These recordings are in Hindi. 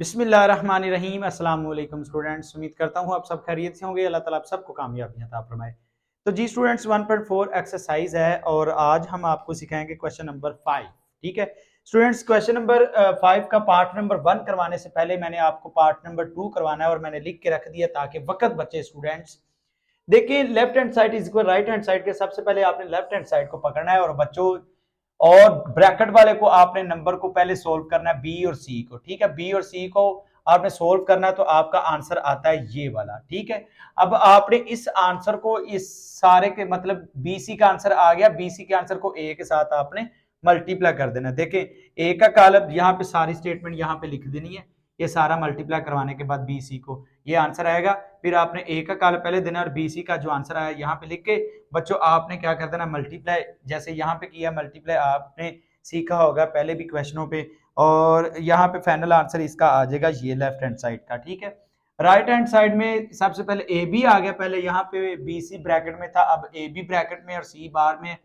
बिस्मिल्लाहिर्रहमानिर्रहीम। अस्सलाम वालेकुम स्टूडेंट्स, उम्मीद करता हूँ आप सब खैरियत से होंगे। अल्लाह ताला आप सबको कामयाबी अता फरमाए। तो जी स्टूडेंट्स, 1.4 एक्सरसाइज है और आज हम आपको सिखाएंगे क्वेश्चन नंबर 5। ठीक है स्टूडेंट्स, क्वेश्चन नंबर 5 का पार्ट नंबर 1 करवाने से पहले मैंने आपको पार्ट नंबर 2 करवाना है और मैंने लिख के रख दिया ताकि वक्त बचे। स्टूडेंट्स देखिए, left hand side is equal right hand side के, सबसे पहले आपने लेफ्ट हैंड साइड को पकड़ना है और बच्चों और ब्रैकेट वाले को आपने नंबर को पहले सोल्व करना है, बी और सी को। ठीक है, बी और सी को आपने सोल्व करना है तो आपका आंसर आता है ये वाला। ठीक है, अब आपने इस आंसर को इस सारे के मतलब बीसी का आंसर आ गया, बीसी के आंसर को ए के साथ आपने मल्टीप्लाई कर देना। देखें, ए का कॉलम यहाँ पे सारी स्टेटमेंट यहाँ पे लिख देनी है, ये सारा मल्टीप्लाई करवाने के बाद बी सी को ये आंसर आएगा। फिर आपने ए का कॉलम पहले देना और बी सी का जो आंसर आया यहाँ पे लिख के बच्चों आपने क्या कर देना, मल्टीप्लाई जैसे यहाँ पे किया मल्टीप्लाई आपने सीखा होगा पहले भी क्वेश्चनों पे, और यहाँ पे फाइनल आंसर इसका आ जाएगा ये लेफ्ट हैंड साइड का। ठीक है, राइट हैंड साइड में सबसे पहले ए बी आ गया, पहले यहाँ पे बी सी ब्रैकेट में था, अब ए बी ब्रैकेट में और सी बार में।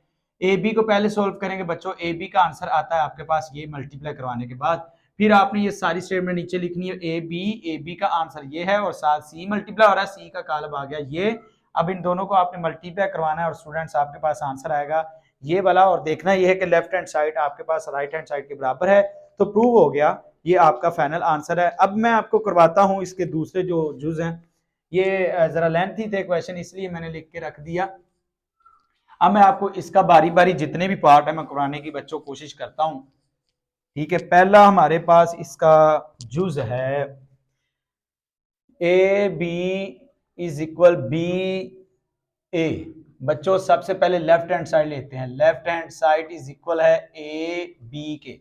ए बी को पहले सोल्व करेंगे बच्चों, ए बी का आंसर आता है आपके पास ये मल्टीप्लाई करवाने के बाद। फिर आपने ये सारी स्टेटमेंट नीचे लिखनी है, ए बी का आंसर ये है और साथ सी मल्टीप्लाई हो रहा है, सी का कॉलम आ गया ये। अब इन दोनों को आपने मल्टीप्लाई करवाना है और स्टूडेंट्स आपके पास आंसर आएगा ये वाला, और देखना ये है कि लेफ्ट हैंड साइड आपके पास राइट हैंड साइड के बराबर है, तो प्रूव हो गया, ये आपका फाइनल आंसर है। अब मैं आपको करवाता हूं इसके दूसरे जो जुज हैं, ये जरा लेंथी थे क्वेश्चन इसलिए मैंने लिख के रख दिया। अब मैं आपको इसका बारी बारी जितने भी पार्ट है मैं करवाने की बच्चों कोशिश करता हूं। ठीक है, पहला हमारे पास इसका जुज है A B is equal B A. बच्चों सबसे पहले लेफ्ट हैंड साइड लेते हैं, left hand side is equal है ए बी के।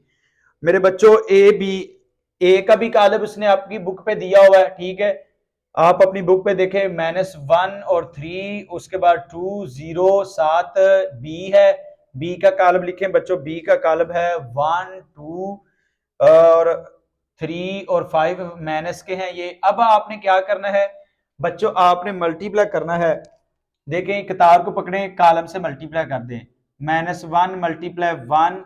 मेरे बच्चों ए बी, ए का भी कॉलम उसने आपकी बुक पे दिया हुआ है। ठीक है, आप अपनी बुक पे देखें -1 और 3, उसके बाद 2 0 7 बी है, बी का कॉलम लिखें बच्चों, बी का कॉलम है 1 2 और 3 और 5 माइनस के हैं ये। अब आपने क्या करना है बच्चों, आपने मल्टीप्लाई करना है। देखें, कतार को पकड़े, कॉलम से मल्टीप्लाई कर दें, -1 मल्टीप्लाई 1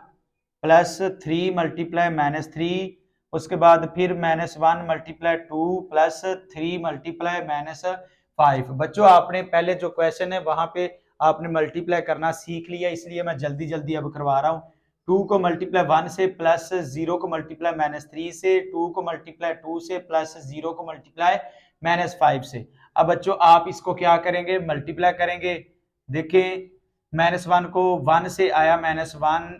प्लस 3 मल्टीप्लाई -3, उसके बाद फिर -1 मल्टीप्लाई 2 प्लस 3 मल्टीप्लाई -5। बच्चों आपने पहले जो क्वेश्चन है वहां पे आपने मल्टीप्लाई करना सीख लिया, इसलिए मैं जल्दी जल्दी अब करवा रहा हूं। 2 को मल्टीप्लाई 1 से, प्लस 0 को मल्टीप्लाई -3 से, 2 को मल्टीप्लाई 2 से, प्लस 0 को मल्टीप्लाई -5 से। अब बच्चों आप इसको क्या करेंगे, मल्टीप्लाई करेंगे। देखें, -1 को 1 से आया -1,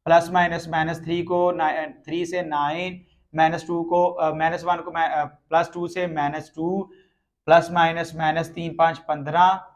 प्लस माइनस -3 को 3 से 9, -2 को -1 को +2 से -2, प्लस माइनस -3 5 15।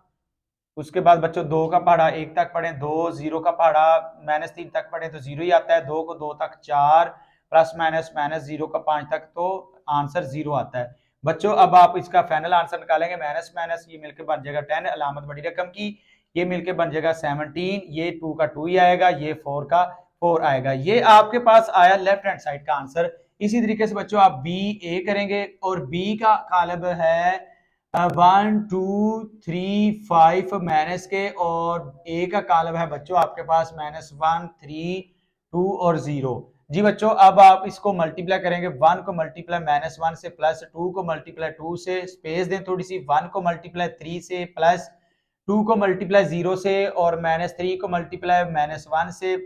उसके बाद बच्चों 2 का पहाड़ा 1 तक पढ़े, 2 0 का पहाड़ा -3 तक पढ़े तो 0 ही आता है, 2 को 2 तक 4, प्लस माइनस -0 का 5 तक तो आंसर 0 आता है। बच्चों अब आप इसका फाइनल आंसर निकालेंगे, माइनस माइनस ये मिलकर बन जाएगा 10, अलामत बड़ी रकम की, ये मिलकर बन जाएगा 17, ये 2 का 2 ही आएगा, ये 4 का 4 आएगा। ये आपके पास आया लेफ्ट हैंड साइड का आंसर। इसी तरीके से बच्चों आप बी ए करेंगे और बी का कॉलम है 1 2 3 5 माइनस के, और ए का कॉलम है बच्चों आपके पास -1 3 2 और 0। जी बच्चों अब आप इसको मल्टीप्लाई करेंगे, 1 को मल्टीप्लाई -1 से, प्लस 2 को मल्टीप्लाई 2 से, स्पेस दें थोड़ी सी, 1 को मल्टीप्लाई 3 से, प्लस 2 को मल्टीप्लाई 0 से, और -3 को मल्टीप्लाई -1 से,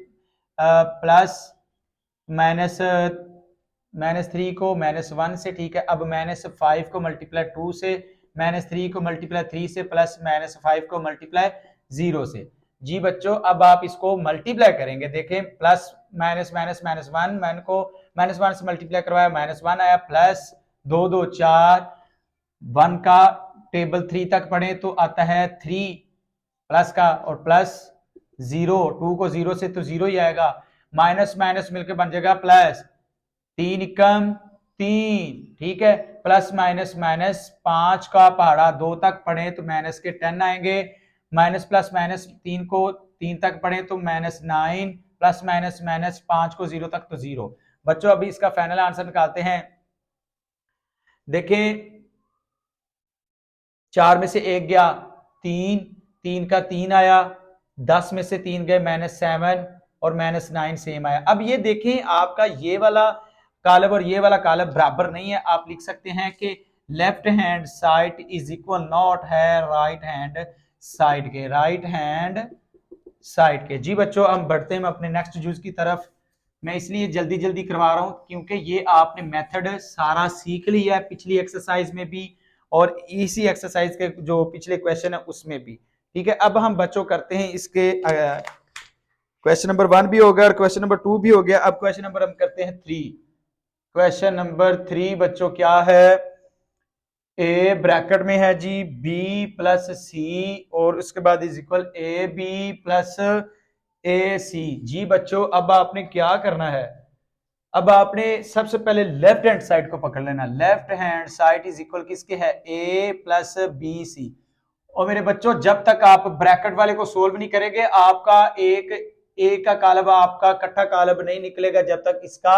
प्लस -3 को -1 से। ठीक है, अब -5 को मल्टीप्लाई 2 से, -3 को मल्टीप्लाई 3 से, प्लस -5 को मल्टीप्लाई 0 से। जी बच्चों अब आप इसको मल्टीप्लाई करेंगे, देखें प्लस माइनस माइनस -1, मैन को -1 से मल्टीप्लाई करवाया, -1 आया, प्लस 2 2 4, 1 का टेबल 3 तक पढ़े तो आता है 3 प्लस का, और प्लस 0, 2 को 0 से तो 0 ही आएगा, माइनस माइनस मिलकर बन जाएगा प्लस, 3 एकम 3। ठीक है, प्लस माइनस माइनस 5 का पहाड़ा 2 तक पढ़े तो माइनस के 10 आएंगे, माइनस प्लस माइनस 3 को 3 तक पढ़े तो -9, प्लस माइनस माइनस 5 को 0 तक तो 0। बच्चों अभी इसका फाइनल आंसर निकालते हैं। देखें 4 में से 1 गया 3, 3 का 3 आया, 10 में से 3 गए -7 और -9 सेम आया। अब ये देखें आपका ये वाला कालब और ये वाला कालब बराबर नहीं है, आप लिख सकते हैं कि left hand side is equal not है राइट हैंड साइड के, राइट हैंड साइड के। जी बच्चों हम बढ़ते हैं अपने नेक्स्ट यूज की तरफ। मैं इसलिए जल्दी जल्दी करवा रहा हूं क्योंकि ये आपने मेथड सारा सीख लिया है पिछली एक्सरसाइज में भी और इसी एक्सरसाइज के जो पिछले क्वेश्चन है उसमें भी। ठीक है, अब हम बच्चों करते हैं इसके क्वेश्चन नंबर 1 भी हो गया और क्वेश्चन नंबर 2 भी हो गया। अब क्वेश्चन नंबर हम करते हैं 3। क्वेश्चन नंबर 3 बच्चों क्या है, ए ब्रैकेट में है जी बी प्लस सी और उसके बाद is equal A B plus A C. जी बच्चों अब आपने क्या करना है, अब आपने सबसे पहले लेफ्ट हैंड साइड को पकड़ लेना। Left hand side is equal किसके है, ए प्लस बी सी। और मेरे बच्चों जब तक आप ब्रैकेट वाले को सोल्व नहीं करेंगे आपका एक का कालब आपका इकट्ठा कालब नहीं निकलेगा जब तक इसका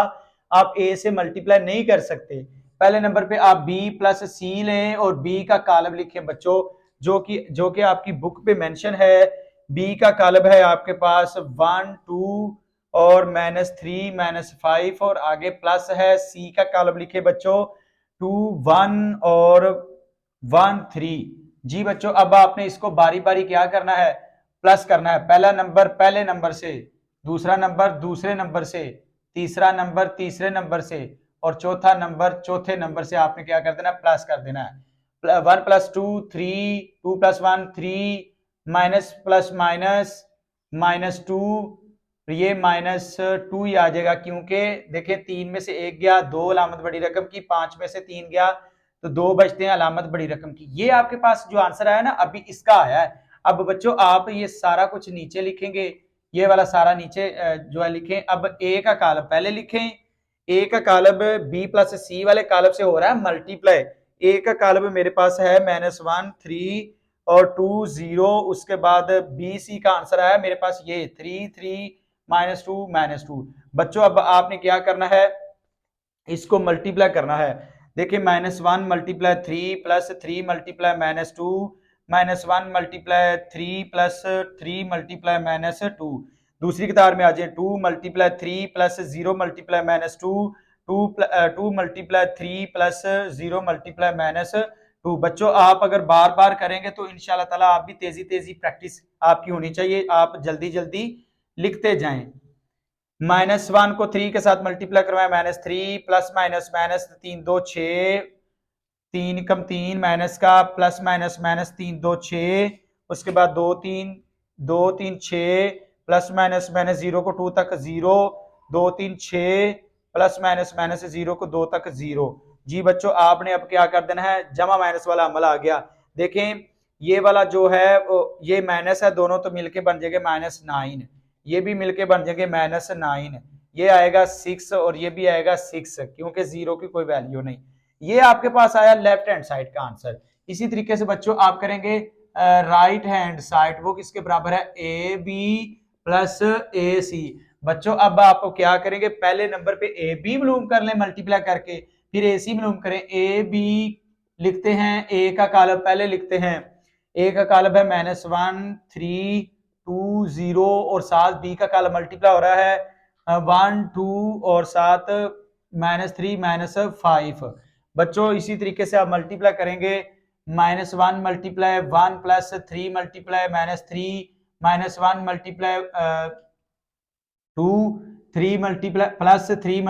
आप ए से मल्टीप्लाई नहीं कर सकते। पहले नंबर पे आप बी प्लस सी लें और बी का कालब लिखें बच्चों, जो कि आपकी बुक पे मेंशन है। बी का कालब है आपके पास 1 2 और -3 -5 और आगे प्लस है। सी का कालब लिखे बच्चों 2 1 और 1 3। जी बच्चों अब आपने इसको बारी बारी क्या करना है, प्लस करना है। पहला नंबर पहले नंबर से, दूसरा नंबर दूसरे नंबर से, तीसरा नंबर तीसरे नंबर से और चौथा नंबर चौथे नंबर से आपने क्या कर देना, प्लस कर देना है। 1 + 2 3, 2 + 1 3, माइनस प्लस माइनस -2, ये -2 ही आ जाएगा क्योंकि देखिए 3 में से 1 गया, 2 अलामत बड़ी रकम की, 5 में से 3 गया तो 2 बचते हैं अलामत बड़ी रकम की। ये आपके पास जो आंसर आया ना अभी इसका आया है। अब बच्चों आप ये सारा कुछ नीचे लिखेंगे, ये वाला सारा नीचे जो है लिखें। अब ए का कालब पहले लिखें, ए का कालब बी प्लस सी वाले कालब से हो रहा है मल्टीप्लाई। ए का कालब मेरे पास है -1 3 और 2 0, उसके बाद बी सी का आंसर आया मेरे पास ये 3 3 -2 -2। बच्चों अब आपने क्या करना है, इसको मल्टीप्लाई करना है। देखिए -1 × 3 + 3 × -2 -1 × 3 + 3 × -2। दूसरी कतार में आ जाए 2 × 3 + 0 × -2 2 × 3 + 0 × -2। बच्चों आप अगर बार बार करेंगे तो इंशाल्लाह ताला आप भी तेजी तेजी प्रैक्टिस आपकी होनी चाहिए, आप जल्दी जल्दी लिखते जाएं। -1 को 3 के साथ मल्टीप्लाई करवाएं, -3 प्लस माइनस -3 2 6, 3 कम 3 माइनस का प्लस माइनस -3 2 6, उसके बाद 2 3 2 3 6 प्लस माइनस -0 को 2 तक 0, 2 3 6 प्लस माइनस -0 को 2 तक 0। जी बच्चों आपने अब क्या कर देना है, जमा माइनस वाला अमल आ गया। देखें ये वाला जो है ये माइनस है, दोनों तो मिलके बन जाएंगे -9, ये भी मिलके बन जाएंगे -9, ये आएगा 6 और ये भी आएगा 6 क्योंकि 0 की कोई वैल्यू नहीं। ये आपके पास आया लेफ्ट हैंड साइड का आंसर। इसी तरीके से बच्चों आप करेंगे राइट हैंड साइड, वो किसके बराबर है, ए बी प्लस ए सी। बच्चों अब आप क्या करेंगे, पहले नंबर पे ए बी मालूम कर लें मल्टीप्लाई करके, फिर ए सी मालूम करें। ए बी लिखते हैं, ए का कालब पहले लिखते हैं, ए का कालब है -1 3 2 0 और साथ बी का कालब मल्टीप्लाई हो रहा है 1 2 और साथ -3 -5। बच्चों इसी तरीके से आप मल्टीप्लाई करेंगे, -1 × 1 + 3 × -3 -1 × 2 3 प्लस 3 ×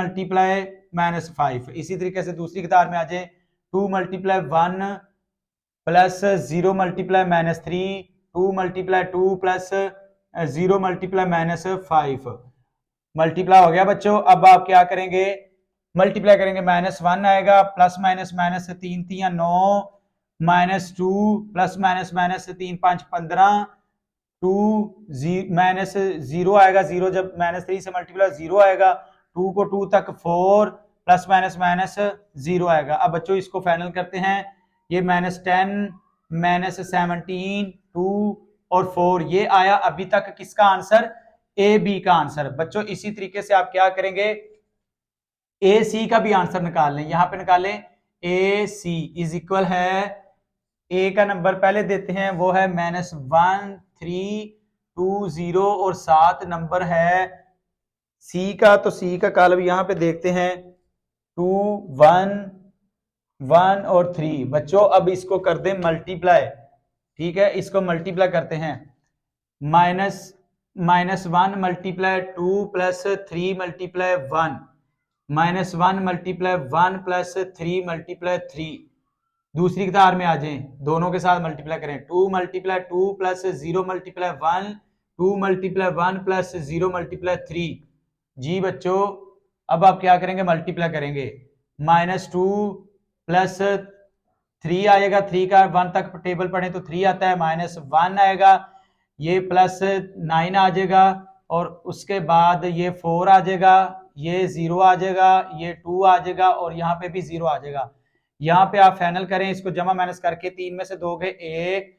-5। इसी तरीके से दूसरी कतार में आ जाए 2 × 1 प्लस 0 × -3 2 × 2 प्लस 0 × -5। मल्टीप्लाई हो गया बच्चों। अब आप क्या करेंगे, मल्टीप्लाई करेंगे, -1 आएगा प्लस माइनस -3 3 9 -2 प्लस माइनस -3 5 15 2 -0 आएगा, 0 जब -3 से मल्टीप्लाई 0 आएगा, 2 को 2 तक 4 प्लस माइनस 0 आएगा। अब बच्चों इसको फाइनल करते हैं, ये -10 -17 2 और 4 ये आया अभी तक किसका आंसर, ए बी का आंसर। बच्चों इसी तरीके से आप क्या करेंगे, ए सी का भी आंसर निकाल लें, यहां पे निकालें ए सी इज इक्वल है, ए का नंबर पहले देते हैं वो है -1 3 2 0 और 7 नंबर है सी का, तो सी का कालब यहां पे देखते हैं 2 1 1 और 3। बच्चों अब इसको कर दें मल्टीप्लाई, ठीक है, इसको मल्टीप्लाई करते हैं। -1 multiply 2 plus 3 multiply 1, -1 multiply 1 plus 3 multiply 3। दूसरी कतार में आ जाएं, दोनों के साथ मल्टीप्लाई करें। 2 multiply 2 plus 0 multiply 1, 2 multiply 1 plus 0 multiply 3। जी बच्चों अब आप क्या करेंगे, मल्टीप्लाई करेंगे। -2 प्लस 3 आएगा, 3 का 1 तक टेबल पढ़े तो 3 आता है, -1 आएगा, ये प्लस 9 आ जाएगा, और उसके बाद ये 4 आ जाएगा, ये 0 आ जाएगा, ये 2 आ जाएगा, और यहाँ पे भी 0 आ जाएगा। यहाँ पे आप फाइनल करें, इसको जमा माइनस करके 3 में से 2 गए 1,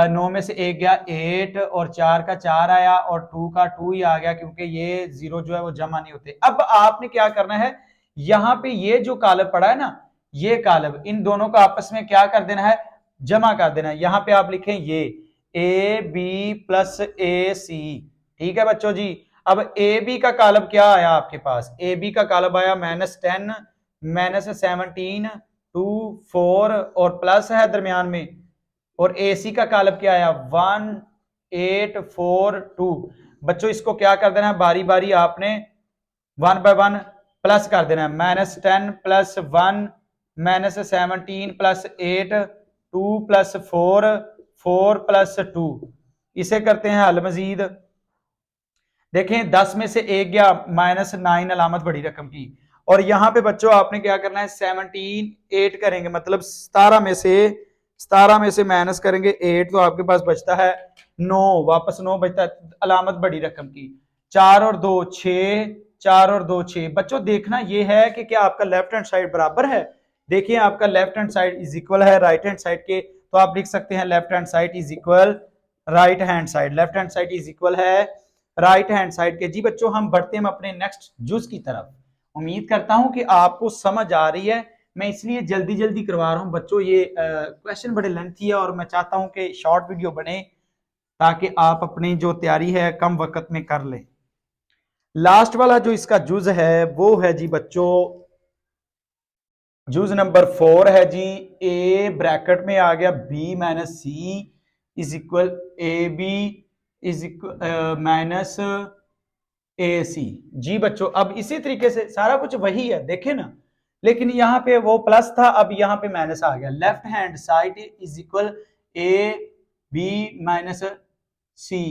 9 में से 1 गया 8, और 4 का 4 आया, और 2 का 2 ही आ गया, क्योंकि ये 0 जो है वो जमा नहीं होते। अब आपने क्या करना है, यहाँ पे ये जो कालब पड़ा है ना, ये कालब, इन दोनों को आपस में क्या कर देना है, जमा कर देना है। यहाँ पे आप लिखें ये ए बी प्लस ए सी, ठीक है बच्चों जी। अब ए बी का कालब क्या आया आपके पास, ए बी का कालब आया -10 -17 2 4 और प्लस है दरमियान में, और ए सी का कालब क्या आया 1 8 4 2। बच्चों इसको क्या कर देना है, बारी बारी आपने 1 बाय 1 प्लस कर देना है। -10 प्लस 1 -17 प्लस 8 2 प्लस 4 4 प्लस 2। इसे करते हैं हल मजीद। देखें 10 में से 1 गया, -9 अलामत बड़ी रकम की, और यहां पे बच्चों आपने क्या करना है, 17 8 करेंगे, मतलब 17 में से माइनस करेंगे 8, तो आपके पास बचता है 9, वापस 9 बचता है, अलामत बड़ी रकम की। 4 और 2 6, 4 और 2 6। बच्चों देखना ये है कि क्या आपका लेफ्ट हैंड साइड बराबर है। देखिए आपका left hand side is equal है राइट हैंड साइड के, तो आप लिख सकते हैं left hand side is equal right hand side, left hand side is equal है राइट हैंड साइड के। जी बच्चों हम बढ़ते हैं अपने नेक्स्ट जुज की तरफ। उम्मीद करता हूं कि आपको समझ आ रही है, मैं इसलिए जल्दी जल्दी करवा रहा हूं बच्चों। ये क्वेश्चन बड़े लेंथी है, और मैं चाहता हूं कि शॉर्ट वीडियो बने ताकि आप अपनी जो तैयारी है कम वक्त में कर लें। लास्ट वाला जो इसका जुज है वो है जी बच्चों, जुज नंबर 4 है जी, ए ब्रैकेट में आ गया B minus C is equal A B is equal minus A C. जी बच्चों अब इसी तरीके से सारा कुछ वही है, देखे ना, लेकिन यहाँ पे वो प्लस था, अब यहाँ पे माइनस आ गया। Left hand side is equal A B minus C.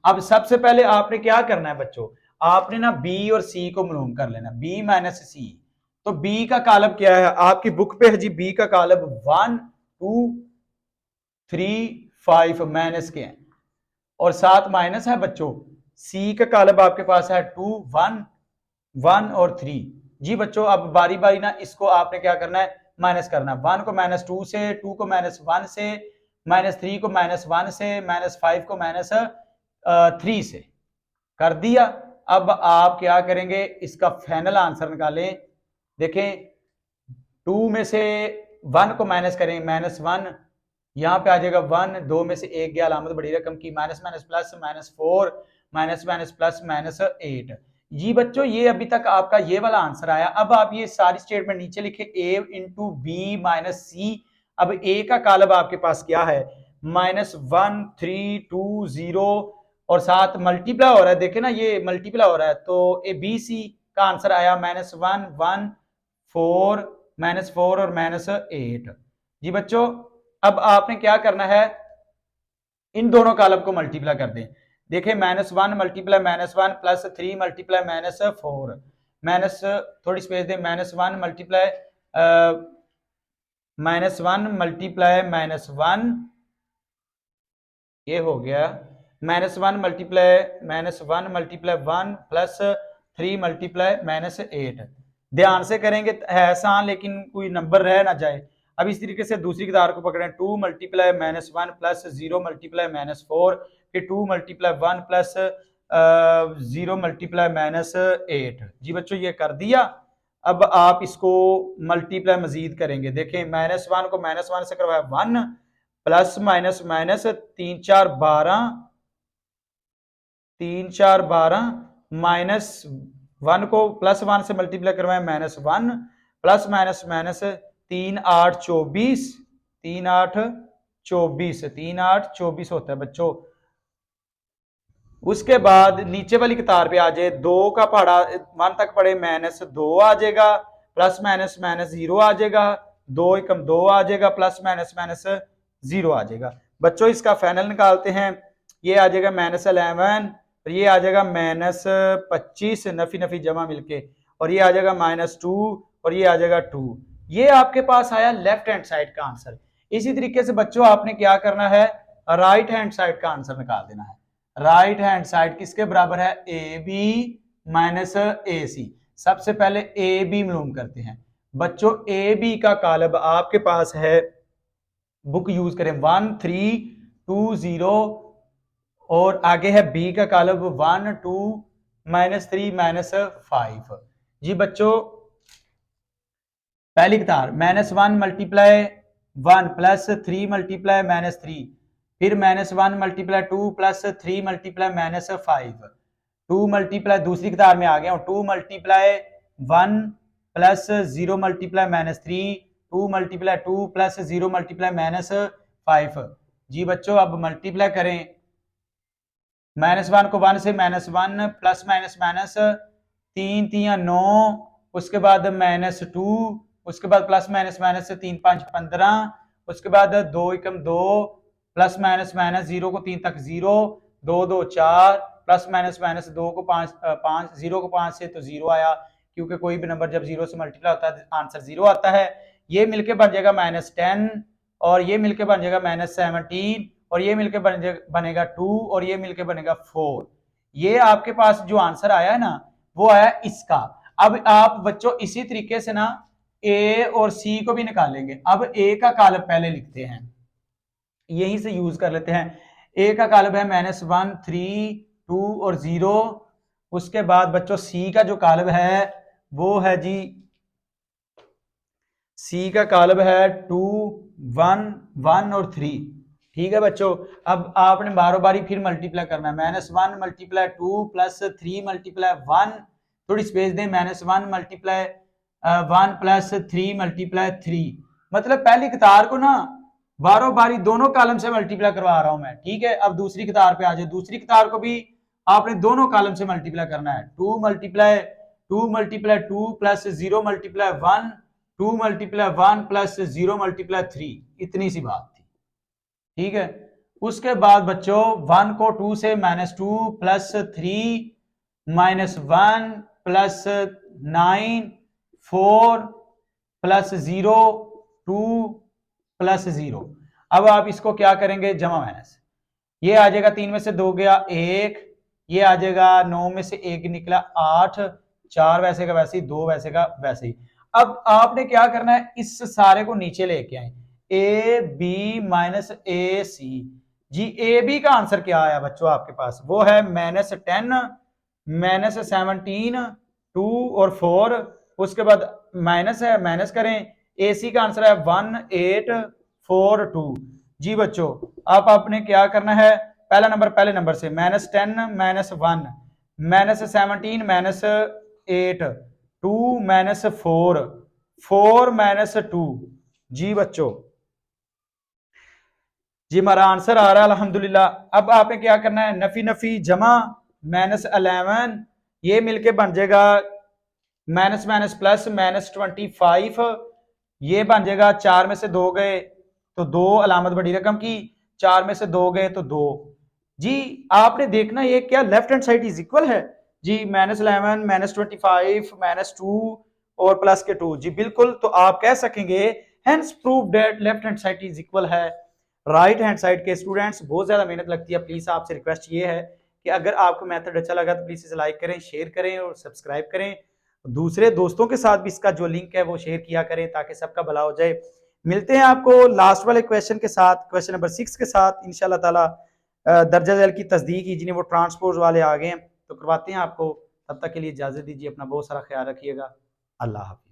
अब सबसे पहले आपने क्या करना है बच्चों, आपने ना बी और सी को मालूम कर लेना, बी माइनस सी। तो बी का कालब क्या है आपकी बुक पे है जी, बी का कालब 1 2 3 5 माइनस के हैं, और साथ माइनस है बच्चों। सी का कालब आपके पास है 2 1 1 और 3। जी बच्चों अब बारी बारी ना इसको आपने क्या करना है, माइनस करना है। 1 को -2 से, 2 को -1 से, -3 को -1 से, -5 को -3 से कर दिया। अब आप क्या करेंगे, इसका फाइनल आंसर निकालें। देखें 2 में से 1 को माइनस करें, -1, यहां पे आ जाएगा 1, 2 में से 1 गया, अलामत बड़ी रकम की, minus minus plus -4 minus minus plus -8। जी बच्चों ये अभी तक आपका ये वाला आंसर आया। अब आप ये सारी स्टेटमेंट नीचे लिखे, a into B minus C. अब a का कालब आपके पास क्या है, -1 3 2 0, और साथ मल्टीप्लाई हो रहा है, देखे ना ये मल्टीप्लाई हो रहा है, तो ए बी सी का आंसर आया -1 1 4 -4 और -8। जी बच्चों अब आपने क्या करना है, इन दोनों कालब को मल्टीप्लाई कर दें। देखिए -1 मल्टीप्लाई -1 प्लस 3 मल्टीप्लाई -4 माइनस, थोड़ी स्पेस दें, -1 मल्टीप्लाई -1 मल्टीप्लाई -1, ये हो गया -1 मल्टीप्लाई -1 मल्टीप्लाई 1 प्लस 3 मल्टीप्लाई -8। ध्यान से करेंगे है आसान, लेकिन कोई नंबर रह ना जाए। अब इस तरीके से दूसरी किताब को पकड़ें, 2 मल्टीप्लाई -1 प्लस 0 मल्टीप्लाई -4, फिर 2 मल्टीप्लाई 1 प्लस 0 मल्टीप्लाई -8। जी बच्चों ये कर दिया। अब आप इसको मल्टीप्लाई मजीद करेंगे। देखें -1 को -1 से करवाया 1, प्लस माइनस माइनस 3 4 12, 3 4 12, -1 को +1 से मल्टीप्लाई करवाएं -1, प्लस माइनस माइनस 3 8 24, 3 8 24, 3 8 24 होता है बच्चों। उसके बाद नीचे वाली कतार पे आ जाए, 2 का पहाड़ा 1 तक पड़े -2 आ जाएगा, प्लस माइनस माइनस 0 आ जाएगा, 2 एकम 2 आ जाएगा, प्लस माइनस माइनस 0 आ जाएगा। बच्चों इसका फाइनल निकालते हैं, ये आ जाएगा -11 और ये आ जाएगा -25 नफी नफी जमा मिलके, और ये आ जाएगा -2 और ये आ जाएगा 2। ये आपके पास आया लेफ्ट हैंड साइड का आंसर। इसी तरीके से बच्चों आपने क्या करना है, राइट हैंड साइड का आंसर निकाल देना है। राइट हैंड साइड किसके बराबर है, ए बी माइनस ए सी। सबसे पहले ए बी मालूम करते हैं बच्चों। ए बी का कालब आपके पास है, बुक यूज करें 1 3 2 0, और आगे है बी का कालब 1 2 -3 -5। जी बच्चों पहली कतार -1 मल्टीप्लाई 1 प्लस 3 मल्टीप्लाई -3, फिर -1 मल्टीप्लाई 2 प्लस 3 मल्टीप्लाई -5, 2 मल्टीप्लाई दूसरी कतार में आ गया हूं, 2 multiply 1 plus 0 multiply -3, 2 multiply 2 plus 0 multiply -5। जी बच्चों अब मल्टीप्लाई करें, -1 को 1 से -1 प्लस माइनस माइनस 3 3 9, उसके बाद -2, उसके बाद प्लस माइनस माइनस 3 5 15, उसके बाद 2 एकम 2 प्लस माइनस माइनस 0 को 3 तक 0, 2 2 4, प्लस माइनस माइनस 2 को 5 5, 0 को 5 से तो 0 आया, क्योंकि कोई भी नंबर जब 0 से मल्टीप्लाई होता है आंसर 0 आता है। ये मिलके बन जाएगा -10, और ये मिलके बन जाएगा -17, और ये मिलके बनेगा 2, और ये मिलके बनेगा 4। ये आपके पास जो आंसर आया है ना वो आया इसका। अब आप बच्चों इसी तरीके से ना ए और सी को भी निकालेंगे। अब ए का कालब पहले लिखते हैं, यहीं से यूज कर लेते हैं। ए का कालब है -1 3 2 और 0। उसके बाद बच्चों सी का जो कालब है वो है जी, सी का कालब है 2 1 1 और 3। ठीक है बच्चों, अब आपने बारों बारी फिर मल्टीप्लाई करना है, -1 मल्टीप्लाई 2 प्लस 3 मल्टीप्लाई 1, थोड़ी स्पेस दें, -1 मल्टीप्लाई 1 प्लस 3 मल्टीप्लाई 3। मतलब पहली कतार को ना बारों बारी दोनों कॉलम से मल्टीप्लाई करवा रहा हूं मैं। ठीक है, अब दूसरी कतार पे आ जाए, दूसरी कतार को भी आपने दोनों कॉलम से मल्टीप्लाई करना है, 2 multiply 2 plus 0 multiply 1, 2 multiply 1 plus 0 multiply 3। इतनी सी बात थी। ठीक है, उसके बाद बच्चों 1 को 2 से -2 प्लस 3 -1 प्लस 9 4 प्लस 0 2 प्लस 0। अब आप इसको क्या करेंगे, जमा माइनस, ये आ जाएगा 3 में से 2 गया 1, ये आ जाएगा 9 में से 1 निकला 8, 4 वैसे का वैसे ही, 2 वैसे का वैसे ही। अब आपने क्या करना है, इस सारे को नीचे लेके आए, A B minus A C. जी ए बी का आंसर क्या आया बच्चों आपके पास, वो है -10 -17 2 और 4। उसके बाद माइनस है, माइनस करें, ए सी का आंसर है 1842। जी बच्चों अब आपने क्या करना है, पहला नंबर पहले नंबर से, -10 -1 -17 -8 2 -4 4 -2। जी बच्चों जी हमारा आंसर आ रहा है अल्हम्दुलिल्लाह। अब आपने क्या करना है, नफी नफी जमा -11, ये मिलके बन जाएगा माइनस माइनस प्लस -25, ये बन जाएगा 4 में से 2 गए तो 2, अलामत बड़ी रकम की, 4 में से 2 गए तो 2। जी आपने देखना ये क्या left hand side is equal है जी, -11 -25 -2 और प्लस के 2। जी बिल्कुल, तो आप कह सकेंगे hence prove that left hand side is equal है राइट हैंड साइड के। स्टूडेंट्स बहुत ज्यादा मेहनत लगती है, प्लीज आपसे रिक्वेस्ट ये है कि अगर आपको मेथड अच्छा लगा तो प्लीज इसे लाइक करें, शेयर करें और सब्सक्राइब करें। दूसरे दोस्तों के साथ भी इसका जो लिंक है वो शेयर किया करें ताकि सबका भला हो जाए। मिलते हैं आपको लास्ट वाले क्वेश्चन के साथ, क्वेश्चन नंबर 6 के साथ इंशाल्लाह ताला। दर्जा झैल की तस्दीक ही जिन्हें वो ट्रांसपोर्ट वाले आ गए हैं तो करवाते हैं आपको। तब तक के लिए इजाजत दीजिए, अपना बहुत सारा ख्याल रखिएगा। अल्लाह हाफिज़।